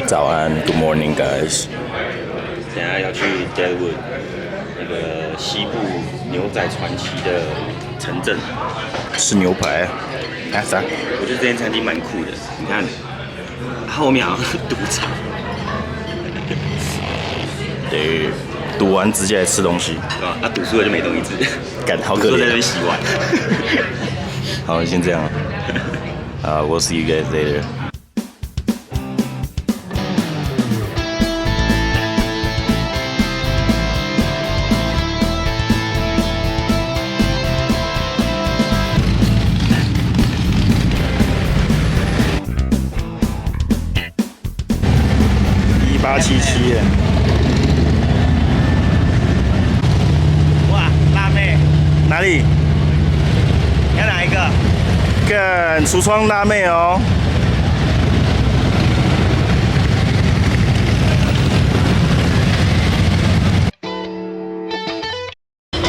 早安 ，Good morning, guys。等下要去 Deadwood 那个西部牛仔传奇的城镇，吃牛排啊？啥？我觉得这间餐厅蛮酷的。你看，后面好像是赌场。对，赌完直接来吃东西。啊，赌输了就没东西吃。干，好可怜。在那边洗碗。好，先这样。We'll see you guys later. 1877耶！哇，辣妹，哪里？要哪一个？干橱窗辣妹哦。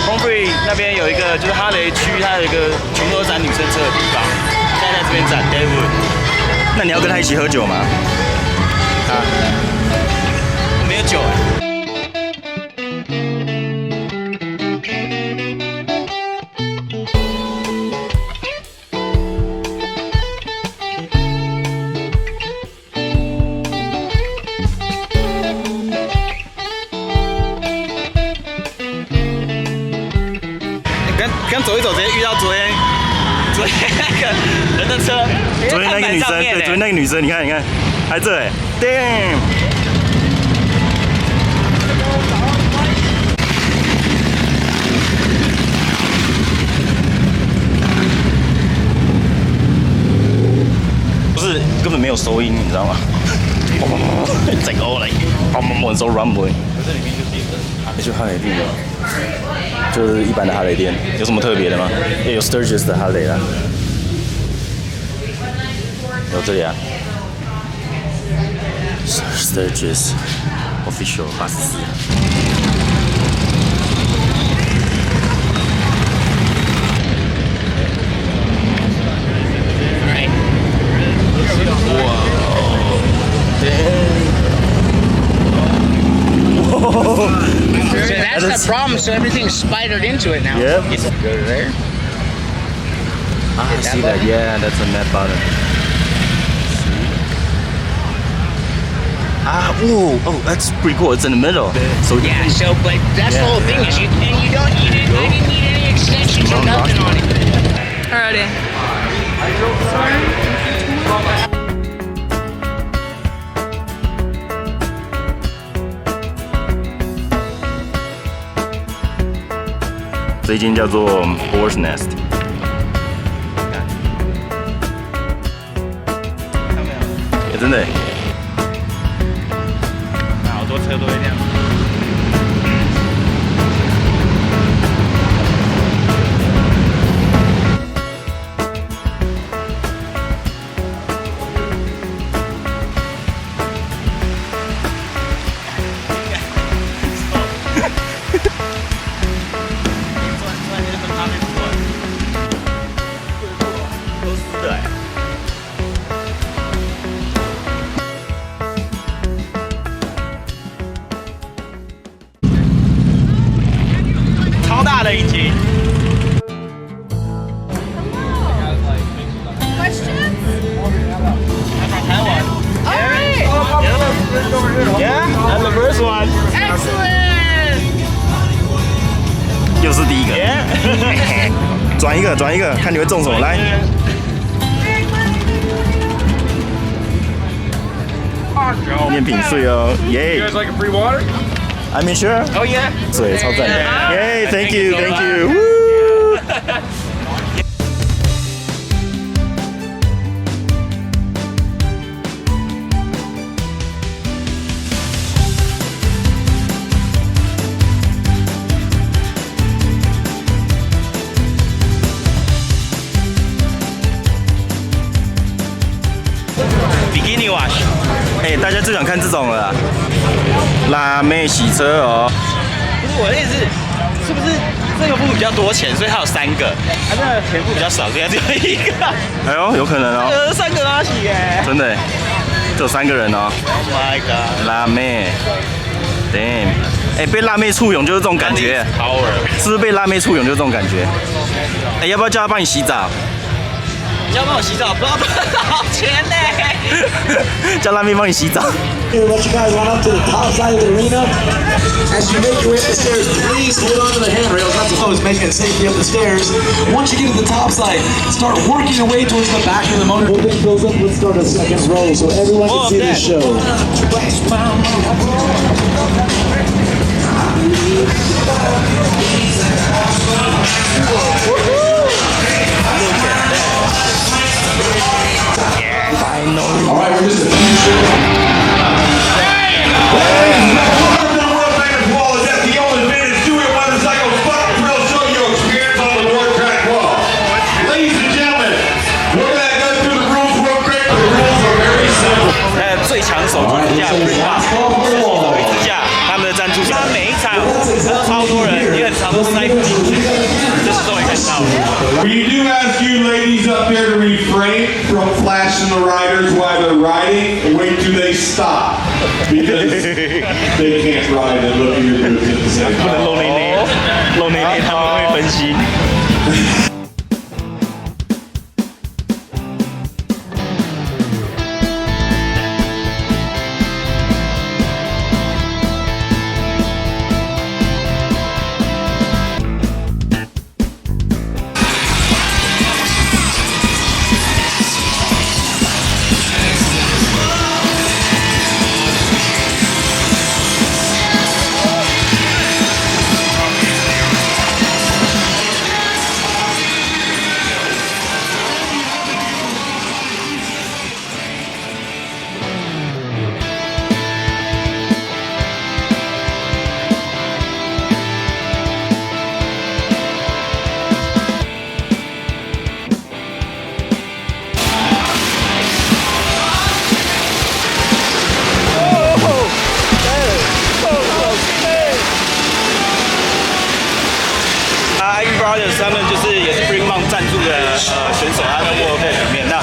Humphrey 那边有一个，就是哈雷区，它有一个全都展女生车的地方，现在在这边展 Deadwood。那你要跟他一起喝酒吗？没有酒哎。刚走一走，直接遇到昨天那个人的车。昨天那个女生，对，昨天那个女生，你看，还这哎 ，damn。不是，根本没有收音，你知道吗？整个来，so rumbling。这里面就是一个，就哈雷店，就是一般的哈雷店，有什么特别的吗？也有 Sturgis 的哈雷啦，有这里啊 ，Sturgis Official 84。So that's the problem. So everything's spidered into it now. Yep. Go to there. I see that. Yeah, that's a net button. Oh, that's pretty cool. It's in the middle. So Yeah. So, but that's the whole thing is you don't need it. I didn't need any extensions or nothing on it. Alrighty. 这一间叫做 Boar's Nest。真的。好多车都会这样。超大的引擎。Yeah, I'm the first one. Excellent. 又是第一个。 Yeah. 转一个，看你会中什么。来。念品税哦，耶！ You guys like a free water? I mean sure. Oh yeah. 水超赞的，耶 ！Thank you, thank you. Bikini wash。哎，大家最想看这种了啦，辣妹洗车哦。不是我的意思，是不是这个付比较多钱，所以它有3个，它这个钱付比较少，所以它只有1个。哎呦，有可能哦。3个拉起耶。真的。只有3个人哦。Oh my god！ 辣妹 ，damn， 哎，被辣妹簇拥就是这种感觉， Power， 是不是被辣妹簇拥就是这种感觉？哎，要不要叫她帮你洗澡？要帮我洗澡，不知道多少钱呢？叫辣妹帮你洗澡。 Here, let you guys run up to the top side of the arena. As you make your way up the stairs, please hold on to the handrails, not to close, making it safely up the stairs. Once you get to the top side, start working your way towards the back of the motor. We'll get those up. Let's start a second row so everyone can see the show. All right, we're just a few最强手机支架 Freebox 手机支架，他们的赞助商每一场超多人，也很常都塞不进去，这是终于看到了。 We do ask you ladies up there to refrain from flashing the riders while they're riding and wait till they stop because they can't ride and look at your boots at the same 不能 time. 露内内，露内内他们会分心。他们就是也是 Freebox 赞助的选手，他在 World Cup 里面。那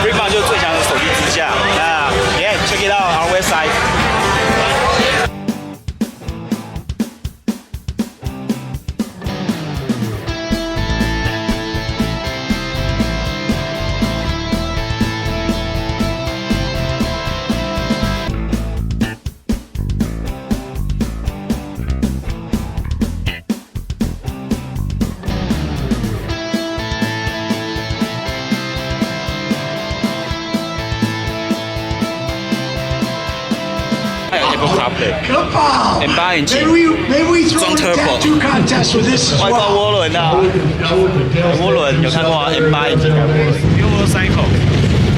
Freebox 就是最强的手机支架。那 check it out our website。Come on! M8 引擎 Maybe we throw 装 a turbo tattoo contest with this as 外挂 well. 涡轮啊，涡轮有看过啊 ？M8 引擎，Unicycle，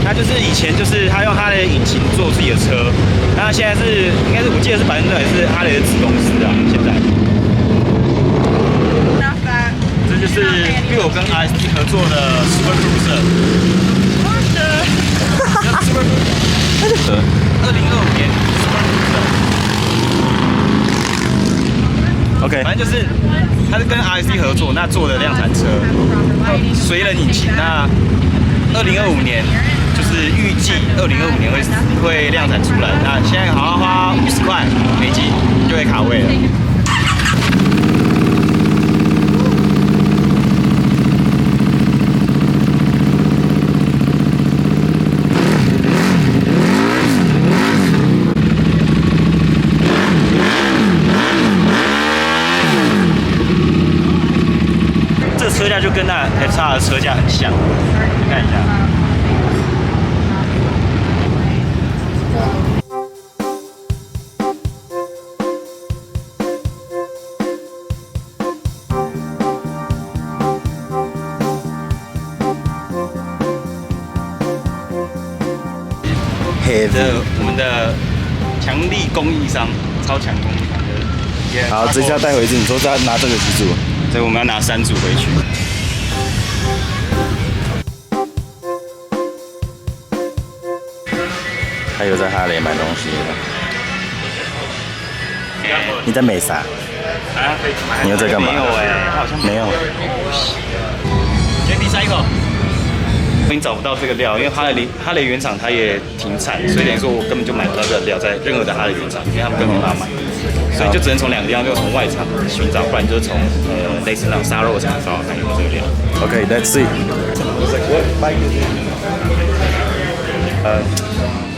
它就是以前就是他用他的引擎做自己的车，那现在是应该是我记得是100%是哈雷的子公司啊，现在。这就是 Bill 跟 RST 合作的 Super Cruiser。2025年 Super Cruiser。 OK， 反正就是他是跟 RST 合作，那做的量产车，水冷引擎。那2025年就是预计2025年会量产出来。那现在好像花50块美金就会卡位了。车架就跟那 FX 的车架很像，看一下。我们的强力供应商，超强供应商的。好，这下带回去，你说再拿这个几组？ 所以我们要拿3组回去。还有在哈雷买东西的。你在美啥？你又在干嘛？没有哎，好像没有。JB Cycle。你找不到这个料，因为哈雷原厂它也停产，所以等于说我根本就买不到这个料在任何的哈雷原厂，因为他们根本没办法买，所以就只能从2个地方，就从外厂寻找，不然就是从类似那种杀肉厂找看有没有这个料。 Okay, let's see.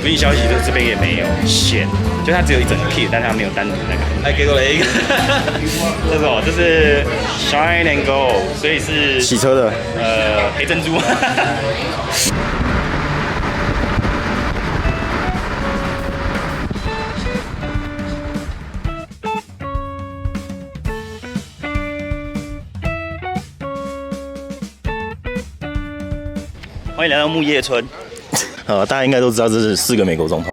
福利消息就这边也没有写，就它只有一整个 kit， 但它没有单独那个。还给我了一个，这是什么？这是 Shine and Go， 所以是洗车的。黑珍珠。欢迎来到木叶村。大家应该都知道这是4个美国总统。